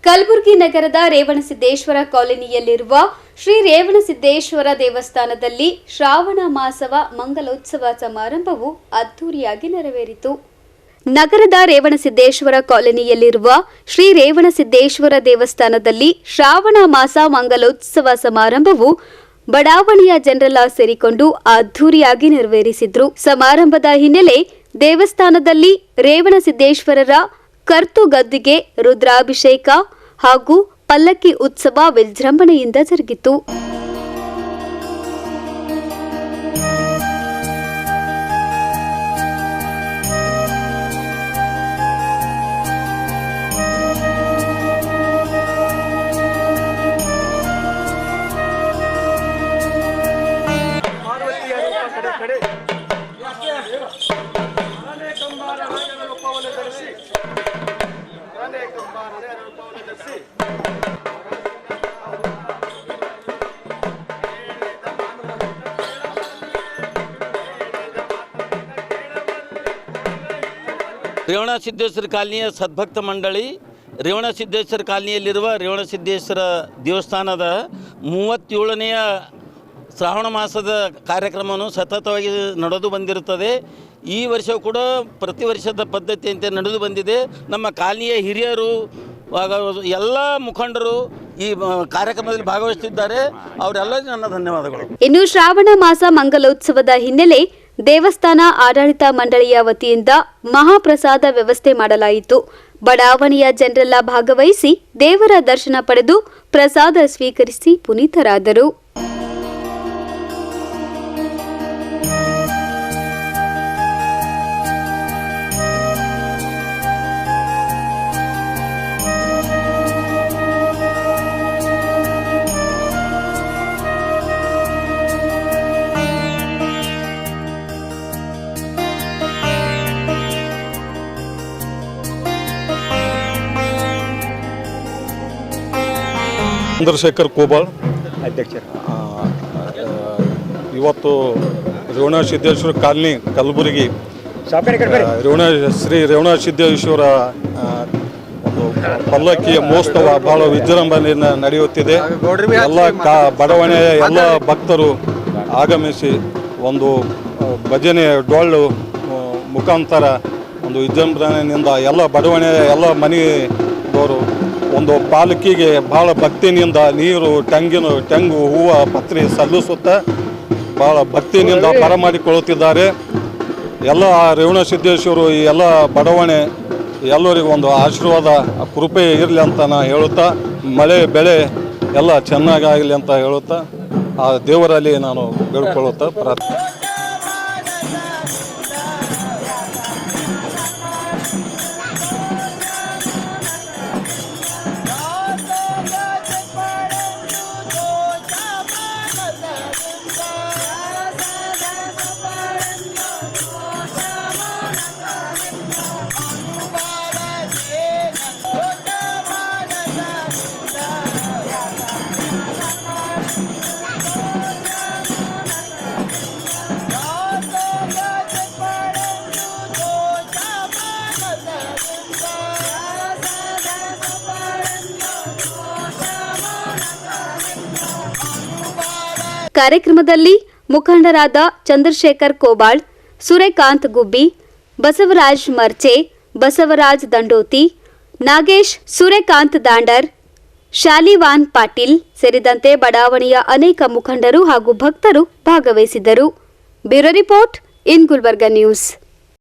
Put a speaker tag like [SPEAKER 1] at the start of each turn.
[SPEAKER 1] ಕಲಬುರಗಿ ನಗರದ ರೇವಣಸಿದ್ದೇಶ್ವರ ಕಾಲೋನಿಯಲ್ಲಿರುವ ಶ್ರೀ ರೇವಣಸಿದ್ದೇಶ್ವರ ದೇವಸ್ಥಾನದಲ್ಲಿ ಶ್ರಾವಣ ಮಾಸವ ಮಂಗಲೋತ್ಸವ ಸಮಾರಂಭವು ಅದ್ದೂರಿಯಾಗಿ ನೆರವೇರಿತು. ನಗರದ ರೇವಣಸಿದ್ದೇಶ್ವರ ಕಾಲೋನಿಯಲ್ಲಿರುವ ಶ್ರೀ ರೇವಣಸಿದ್ದೇಶ್ವರ ದೇವಸ್ಥಾನದಲ್ಲಿ ಶ್ರಾವಣ ಮಾಸ ಮಂಗಲೋತ್ಸವ ಸಮಾರಂಭವು ಬಡಾವಣೆಯ ಜನರೆಲ್ಲ ಸೇರಿಕೊಂಡು ಅದ್ದೂರಿಯಾಗಿ ನೆರವೇರಿಸಿದ್ರು. ಸಮಾರಂಭದ ಹಿನ್ನೆಲೆ ದೇವಸ್ಥಾನದಲ್ಲಿ ರೇವಣಸಿದ್ದೇಶ್ವರರ ಕರ್ತು ಗದ್ದಿಗೆ ರುದ್ರಾಭಿಷೇಕ ಹಾಗೂ ಪಲ್ಲಕ್ಕಿ ಉತ್ಸವ ವಿಜೃಂಭಣೆಯಿಂದ ಜರುಗಿತು.
[SPEAKER 2] ರೇವಣಸಿದ್ದೇಶ್ವರ ಕಾಲನಿಯ ಸದ್ಭಕ್ತ ಮಂಡಳಿ ರೇವಣಸಿದ್ದೇಶ್ವರ ಕಾಲನಿಯಲ್ಲಿರುವ ರೇವಣಸಿದ್ದೇಶ್ವರ ದೇವಸ್ಥಾನದ 37ನೇ ಶ್ರಾವಣ ಮಾಸದ ಕಾರ್ಯಕ್ರಮವನ್ನು ಸತತವಾಗಿ ನಡೆದು ಬಂದಿರುತ್ತದೆ. ಈ ವರ್ಷ ಕೂಡ ಪ್ರತಿ ವರ್ಷದ ಪದ್ಧತಿಯಂತೆ ನಡೆದು ಬಂದಿದೆ. ನಮ್ಮ ಕಾಲನಿಯ ಹಿರಿಯರು ಎಲ್ಲ ಮುಖಂಡರು ಈ ಕಾರ್ಯಕ್ರಮದಲ್ಲಿ ಭಾಗವಹಿಸುತ್ತಿದ್ದಾರೆ. ಅವರೆಲ್ಲರಿಗೂ ನನ್ನ ಧನ್ಯವಾದಗಳು.
[SPEAKER 1] ಇನ್ನು ಶ್ರಾವಣ ಮಾಸ ಮಂಗಲೋತ್ಸವದ ಹಿನ್ನೆಲೆ ದೇವಸ್ಥಾನ ಆಡಳಿತ ಮಂಡಳಿಯ ವತಿಯಿಂದ ಮಹಾಪ್ರಸಾದ ವ್ಯವಸ್ಥೆ ಮಾಡಲಾಯಿತು. ಬಡಾವಣೆಯ ಜನರೆಲ್ಲ ಭಾಗವಹಿಸಿ ದೇವರ ದರ್ಶನ ಪಡೆದು ಪ್ರಸಾದ ಸ್ವೀಕರಿಸಿ ಪುನೀತರಾದರು.
[SPEAKER 3] ಚಂದ್ರಶೇಖರ್ ಕೋಬಾಳ್ ಅಧ್ಯಕ್ಷರು. ಇವತ್ತು ರೇವಣಸಿದ್ದೇಶ್ವರ ಕಾಲನಿ ಕಲಬುರಗಿ ಶ್ರೀ ರೇವಣಸಿದ್ದೇಶ್ವರ ಒಂದು ಪಲ್ಲಕ್ಕಿಯ ಮಹೋತ್ಸವ ಬಹಳ ವಿಜೃಂಭಣೆಯಿಂದ ನಡೆಯುತ್ತಿದೆ. ಎಲ್ಲ ಬಡಾವಣೆಯ ಎಲ್ಲ ಭಕ್ತರು ಆಗಮಿಸಿ ಒಂದು ಭಜನೆ ಡೊಳ್ಳು ಮುಖಾಂತರ ಒಂದು ವಿಜೃಂಭಣೆಯಿಂದ ಎಲ್ಲ ಬಡಾವಣೆಯ ಎಲ್ಲ ಮನೆಯವರು ಒಂದು ಪಾಲಕಿಗೆ ಬಹಳ ಭಕ್ತಿನಿಂದ ನೀರು ತೆಂಗು ಹೂವು ಪತ್ರಿ ಸಲ್ಲಿಸುತ್ತಾ ಬಹಳ ಭಕ್ತಿನಿಂದ ಬರಮಾಡಿಕೊಳ್ಳುತ್ತಿದ್ದಾರೆ. ಎಲ್ಲ ರೇವಣಸಿದ್ದೇಶ್ವರು ಈ ಎಲ್ಲ ಬಡಾವಣೆ ಎಲ್ಲರಿಗೂ ಒಂದು ಆಶೀರ್ವಾದ ಕೃಪೆ ಇರಲಿ ಅಂತ ನಾನು ಹೇಳುತ್ತಾ, ಮಳೆ ಬೆಳೆ ಎಲ್ಲ ಚೆನ್ನಾಗಾಗಲಿ ಅಂತ ಹೇಳುತ್ತಾ ಆ ದೇವರಲ್ಲಿ ನಾನು ಬೇಡಿಕೊಳ್ಳುತ್ತಾ ಪ್ರಾರ್ಥನೆ.
[SPEAKER 1] ಕಾರ್ಯಕ್ರಮದಲ್ಲಿ ಮುಖಂಡರಾದ ಚಂದ್ರಶೇಖರ್ ಕೋಬಾಳ್, ಸೂರ್ಯಕಾಂತ್ ಗುಬ್ಬಿ, ಬಸವರಾಜ್ ಮರ್ಚೆ, ಬಸವರಾಜ್ ದಂಡೋತಿ, ನಾಗೇಶ್, ಸೂರ್ಯಕಾಂತ್ ದಾಂಡರ್, ಶಾಲಿವಾನ್ ಪಾಟೀಲ್ ಸೇರಿದಂತೆ ಬಡಾವಣೆಯ ಅನೇಕ ಮುಖಂಡರು ಹಾಗೂ ಭಕ್ತರು ಭಾಗವಹಿಸಿದ್ದರು. Bureau report in Gulbarga news.